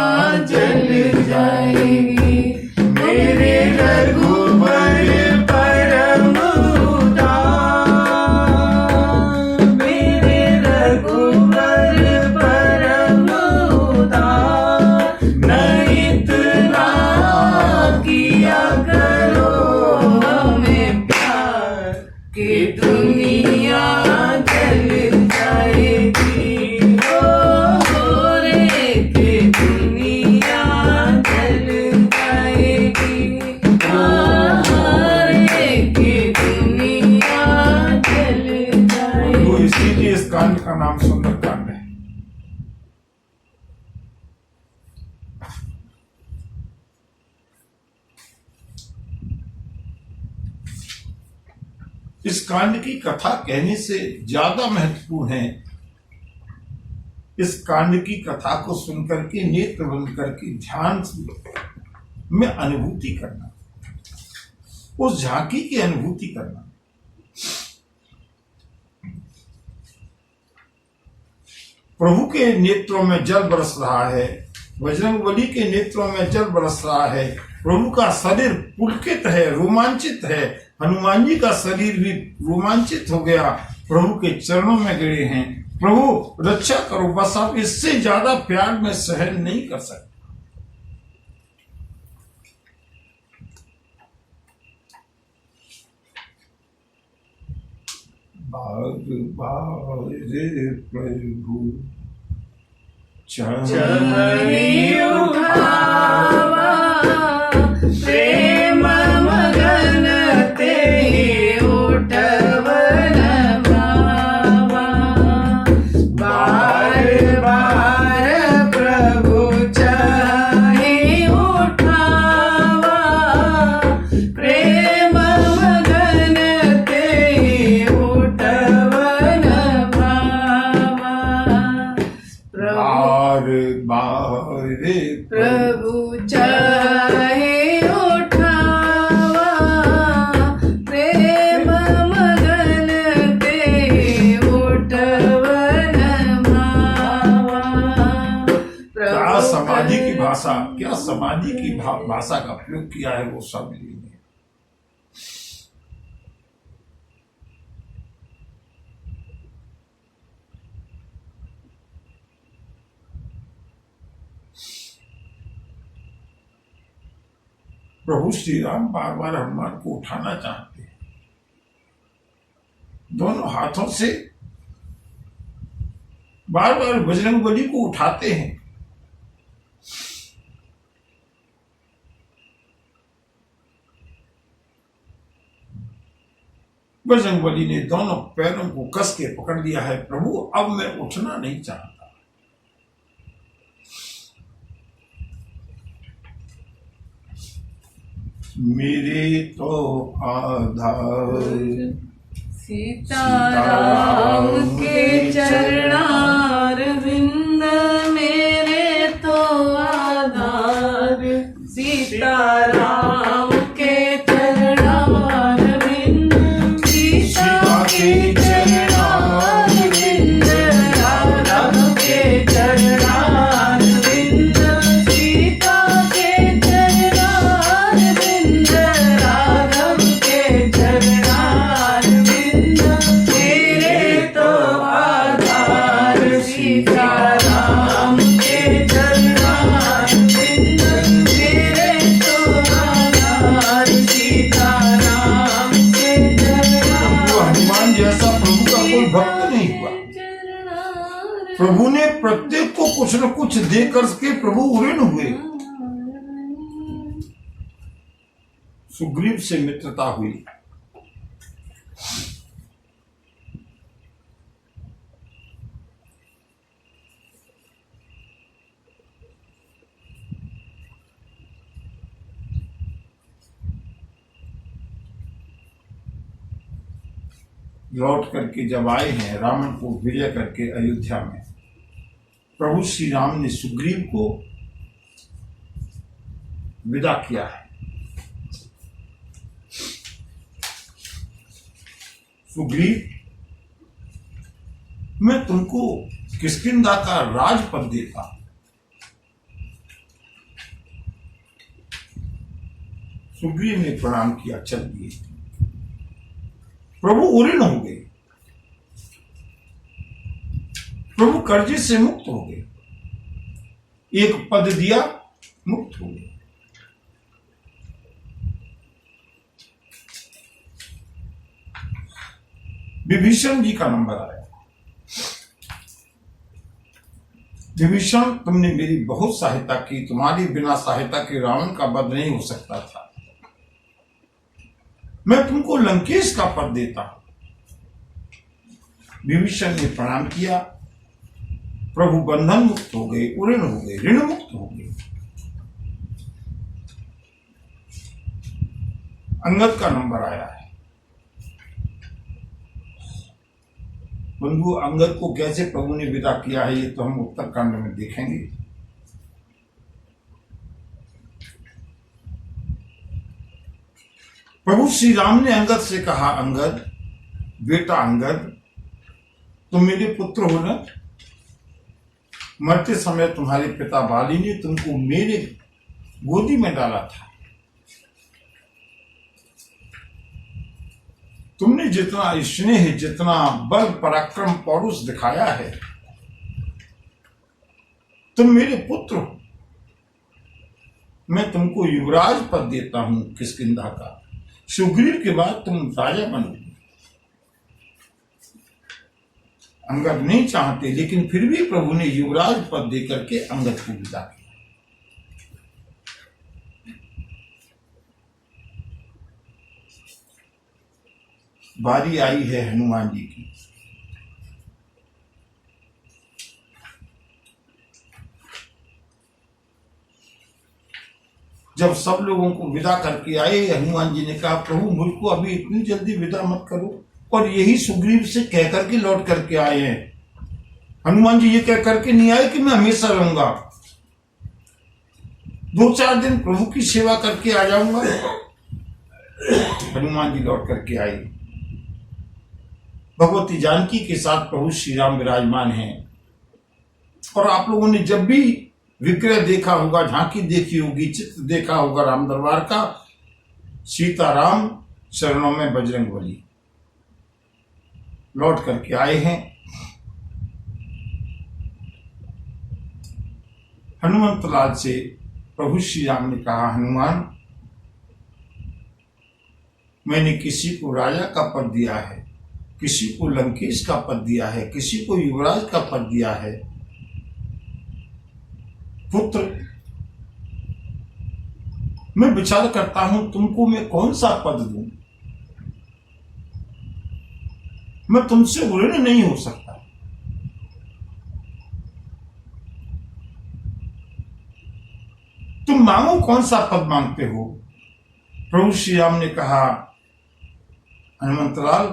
Speaker 1: जल जाएगी। मेरे रघुवर परम उदार, मेरे रघुवर परम उदार, न इतना किया करो हमें प्यार, कि दुनिया जल जाएगी। इस कांड का नाम सुंदर कांड है। इस कांड की कथा कहने से ज्यादा महत्वपूर्ण है इस कांड की कथा को सुनकर के नेत्र बंद करके ध्यान में अनुभूति करना, उस झांकी की अनुभूति करना। प्रभु के नेत्रों में जल बरस रहा है, बजरंगबली के नेत्रों में जल बरस रहा है। प्रभु का शरीर पुलकित है, रोमांचित है। हनुमान जी का शरीर भी रोमांचित हो गया, प्रभु के चरणों में गिरे हैं। प्रभु रक्षा करो, बस आप इससे ज्यादा प्यार में सहन नहीं कर सकते। बार बार प्रभु
Speaker 2: चढ़ी उठावा, प्रेम मगन ते उठवन भावा। बार बार प्रभु चढ़ी उठावा, प्रेम मगन ते उठवन भावा। प्रभु चाहे उठावा, प्रेम मगन ते उठवन भावा।
Speaker 1: क्या समाधि की भाषा, क्या समाधि की भाषा का प्रयोग किया है वो सब लिए। प्रभु श्री राम बार बार हनुमान को उठाना चाहते हैं, दोनों हाथों से बार बार बजरंगबली को उठाते हैं। बजरंगबली ने दोनों पैरों को कस के पकड़ लिया है। प्रभु अब मैं उठना नहीं चाहता। मेरे तो आधार
Speaker 2: सीताराम के चरणार विंद, मेरे तो आधार। सीताराम के चरणार विंद, सीता के चरणार विंद, राम के चरणार विंद, सीता के चरणार विंद, राघव के चरणार विंद, मेरे तो आधार। सीताराम के चरणार विंद, मेरे तो आधार। सीताराम के चरणार।
Speaker 1: जो हनुमान जैसा प्रभु का कोई भक्त नहीं हुआ। प्रभु ने प्रत्येक को कुछ न कुछ दे करके प्रभु उऋण हुए। सुग्रीव से मित्रता हुई, लौट करके जब आए हैं रावण को विजय करके अयोध्या में, प्रभु श्री राम ने सुग्रीव को विदा किया है। सुग्रीव, मैं तुमको किष्किंधा का राजपद देता। सुग्रीव ने प्रणाम किया, चल दिए। प्रभु उऋण हो गए, प्रभु कर्जे से मुक्त हो गए। एक पद दिया, मुक्त हो गए। विभीषण जी का नंबर आया। विभीषण, तुमने मेरी बहुत सहायता की, तुम्हारी बिना सहायता के रावण का वध नहीं हो सकता था। मैं तुमको लंकेश का पद देता हूं। विभीषण ने प्रणाम किया। प्रभु बंधन मुक्त हो गए, उऋण हो गए, ऋण मुक्त हो गए। अंगद का नंबर आया है। बंधु अंगद को कैसे प्रभु ने विदा किया है ये तो हम उत्तरकांड में देखेंगे। प्रभु श्री राम ने अंगद से कहा, अंगद बेटा अंगद, तुम मेरे पुत्र हो ना। मरते समय तुम्हारे पिता बाली ने तुमको मेरे गोदी में डाला था। तुमने जितना स्नेह, जितना बल, पराक्रम, पौरुष दिखाया है, तुम मेरे पुत्र हो। मैं तुमको युवराज पद देता हूं किष्किंधा का। सुग्रीव के बाद तुम राजा बनोगे। अंगद नहीं चाहते, लेकिन फिर भी प्रभु ने युवराज पद देकर के अंगद को विदा किया। बारी आई है हनुमान जी की। जब सब लोगों को विदा करके आए, हनुमान जी ने कहा, प्रभु मुझको अभी इतनी जल्दी विदा मत करो। और यही सुग्रीव से कह करके लौट करके आए हैं। हनुमान जी ये कह करके नहीं आए कि मैं हमेशा रहूंगा, 2-4 दिन प्रभु की सेवा करके आ जाऊंगा। हनुमान जी लौट करके आए। भगवती जानकी के साथ प्रभु श्री राम विराजमान हैं। और आप लोगों ने जब भी विग्रह देखा होगा, झांकी देखी होगी, चित्र देखा होगा राम दरबार का, सीताराम चरणों में बजरंगबली लौट करके आए हैं। हनुमंत लाल से प्रभु श्री राम ने कहा, हनुमान, मैंने किसी को राजा का पद दिया है, किसी को लंकेश का पद दिया है, किसी को युवराज का पद दिया है। पुत्र, मैं विचार करता हूं तुमको मैं कौन सा पद दूं। मैं तुमसे ऋणी नहीं हो सकता। तुम मांगो, कौन सा पद मांगते हो। प्रभु श्री राम ने कहा, हनुमंतलाल,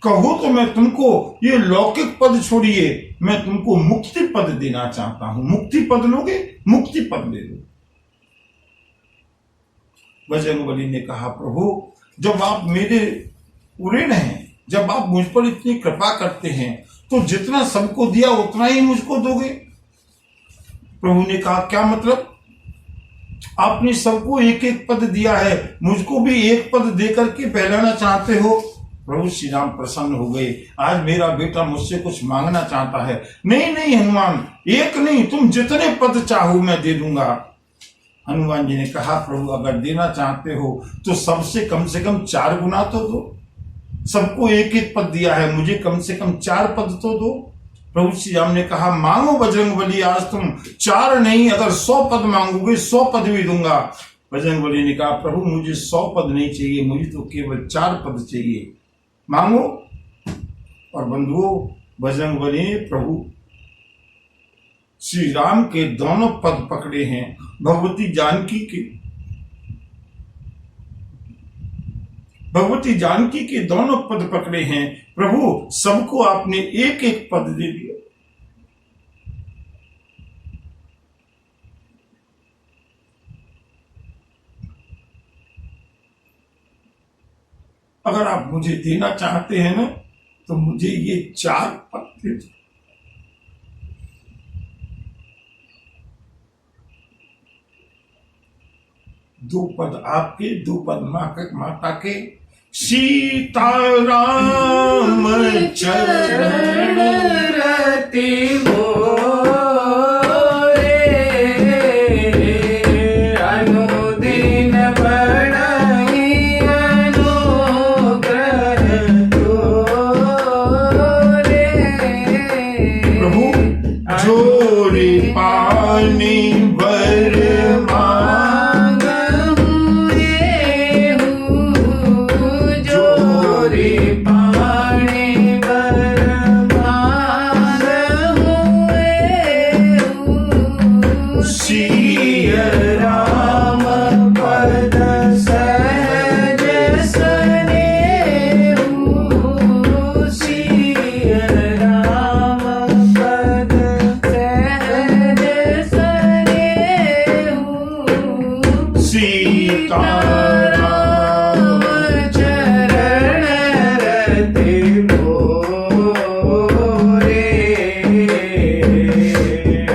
Speaker 1: कहो तो मैं तुमको ये लौकिक पद छोड़िए, मैं तुमको मुक्ति पद देना चाहता हूं। मुक्ति पद लोगे? मुक्ति पद ले लो। बजरंगबली ने कहा, प्रभु जब आप मेरे ऋण हैं, जब आप मुझ पर इतनी कृपा करते हैं, तो जितना सबको दिया उतना ही मुझको दोगे। प्रभु ने कहा, क्या मतलब? आपने सबको एक एक पद दिया है, मुझको भी एक पद देकर के बहलाना चाहते हो। प्रभु श्री राम प्रसन्न हो गए। आज मेरा बेटा मुझसे कुछ मांगना चाहता है। नहीं नहीं हनुमान, एक नहीं, तुम जितने पद चाहो मैं दे दूंगा। हनुमान जी ने कहा, प्रभु अगर देना चाहते हो तो सबसे कम से कम 4 गुना तो दो। सबको एक एक पद दिया है, मुझे कम से कम 4 पद तो दो। प्रभु श्री राम ने कहा, मांगो बजरंगबली, आज तुम 4 नहीं, अगर 100 पद मांगोगे 100 पद भी दूंगा। बजरंगबली ने कहा, प्रभु मुझे 100 पद नहीं चाहिए, मुझे तो केवल 4 पद चाहिए, मांगो। और बंधुओं, बजरंगबली ने प्रभु श्री राम के दोनों पद पकड़े हैं। भगवती जानकी के दोनों पद पकड़े हैं। प्रभु सबको आपने एक एक पद दे दिया। अगर आप मुझे देना चाहते हैं ना, तो मुझे ये 4 पद दे दो। दो पद आपके, 2 पद माता के। सीताराम चरण
Speaker 2: रति मोरे, अनुदिन बढ़ई अनुग्रह तोरे।
Speaker 1: प्रभु जोरी पानी वर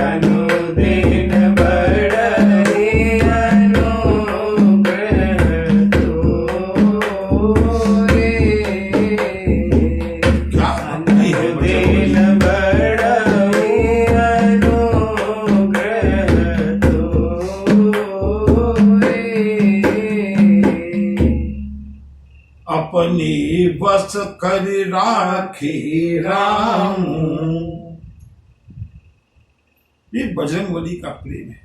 Speaker 2: अनुदिन बढ़ई अनुग्रह तोरे।
Speaker 1: क्या नहीं है
Speaker 2: अनुदिन बढ़ई अनुग्रह तोरे।
Speaker 1: अपनी बस कर राखे राम। ये बजरंगबली का प्रेम है।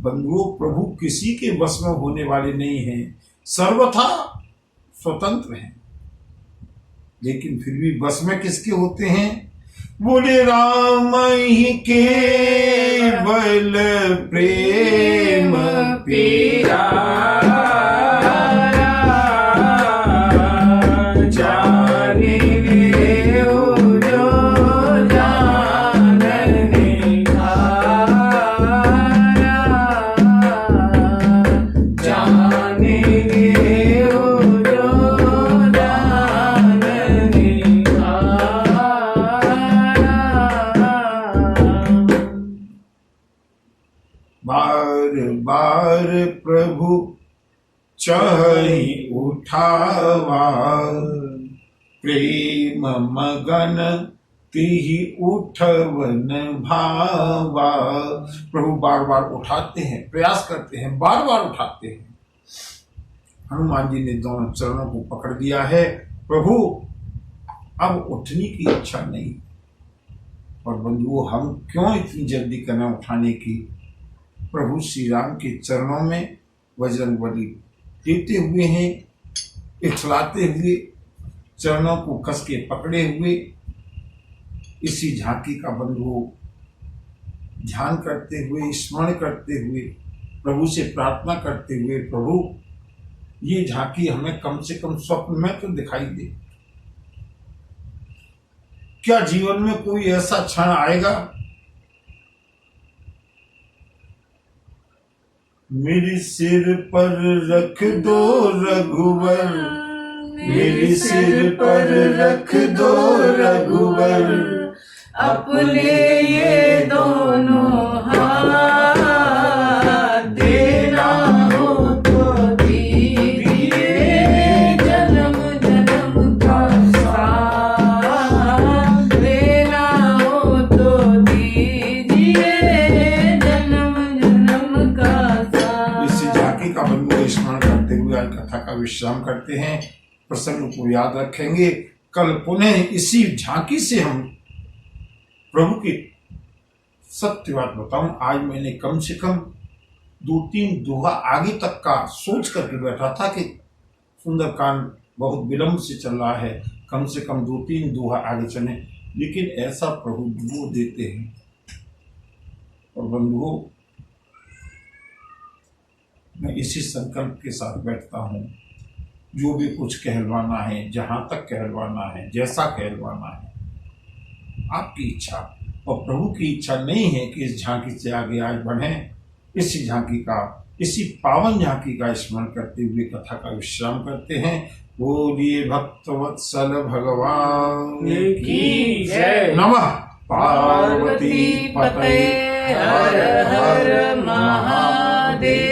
Speaker 1: बंधुओं, प्रभु किसी के वश में होने वाले नहीं हैं, सर्वथा स्वतंत्र हैं, लेकिन फिर भी वश में किसके होते हैं? बोले राम ही केवल प्रेम प्यारा। बार बार प्रभु चही उठावा, प्रेम मगन तिहि उठवन भावा। प्रभु बार बार उठाते हैं, प्रयास करते हैं, बार बार उठाते हैं। हनुमान जी ने दोनों चरणों को पकड़ दिया है। प्रभु अब उठने की इच्छा नहीं। और बंधुओं, हम क्यों इतनी जल्दी करना उठाने की? प्रभु श्री राम के चरणों में बजरंगबली लेटे हुए हैं, इछलाते हुए, चरणों को कस के पकड़े हुए। इसी झांकी का बंधुओं ध्यान करते हुए, स्मरण करते हुए, प्रभु से प्रार्थना करते हुए, प्रभु ये झांकी हमें कम से कम स्वप्न में तो दिखाई दे। क्या जीवन में कोई ऐसा क्षण आएगा मेरे सिर पर रख दो रघुवर, मेरे सिर पर रख दो रघुवर,
Speaker 2: अपने ये दोनों हाथ देना हो तो दीजिए जन्म जन्म का साथ। देना हो तो दीजिए जन्म जन्म का साथ।
Speaker 1: इस झांकी का बंधु स्मरण करते हुए आज कथा का विश्राम करते हैं। प्रसंग को याद रखेंगे। कल पुनः इसी झांकी से हम प्रभु की सत्य बात बताऊं। आज मैंने कम से कम 2-3 दोहा आगे तक का सोच करके बैठा था कि सुंदरकांड बहुत विलंब से चल रहा है, कम से कम 2-3 दोहा आगे चले, लेकिन ऐसा प्रभु वो देते हैं। और बंधुओं, मैं इसी संकल्प के साथ बैठता हूं, जो भी कुछ कहलवाना है, जहां तक कहलवाना है, जैसा कहलवाना है, आपकी इच्छा। और प्रभु की इच्छा नहीं है कि इस झांकी से आगे आज बढ़े। इसी झांकी का, इसी पावन झांकी का स्मरण करते हुए कथा का विश्राम करते हैं। बोलिए भक्तवत्सल भगवान
Speaker 2: की जय।
Speaker 1: नमः पार्वती पतये
Speaker 2: हर हर महादेव।